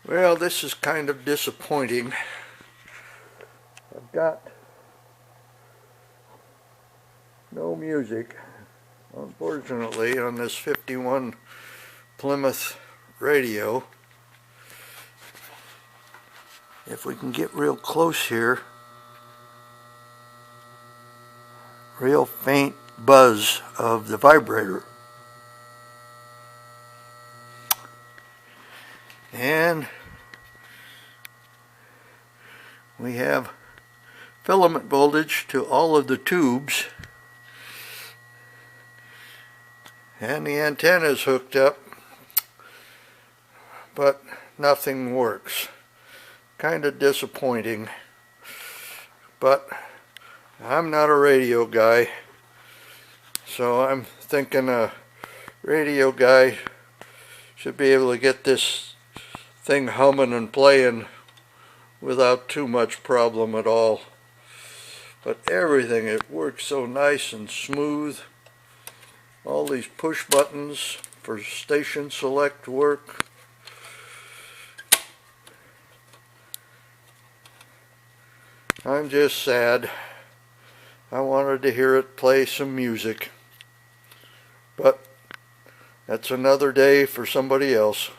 Well, this is kind of disappointing. I've got no music, unfortunately, on this 51 Plymouth radio. If we can get real close here, real faint buzz of the vibrator. And we have filament voltage to all of the tubes, and the antenna is hooked up, but nothing works. Kind of disappointing, but I'm not a radio guy, so I'm thinking a radio guy should be able to get this thing humming and playing without too much problem at all. But everything, it works so nice and smooth. All these push buttons for station select work. I'm just sad. I wanted to hear it play some music. But that's another day for somebody else.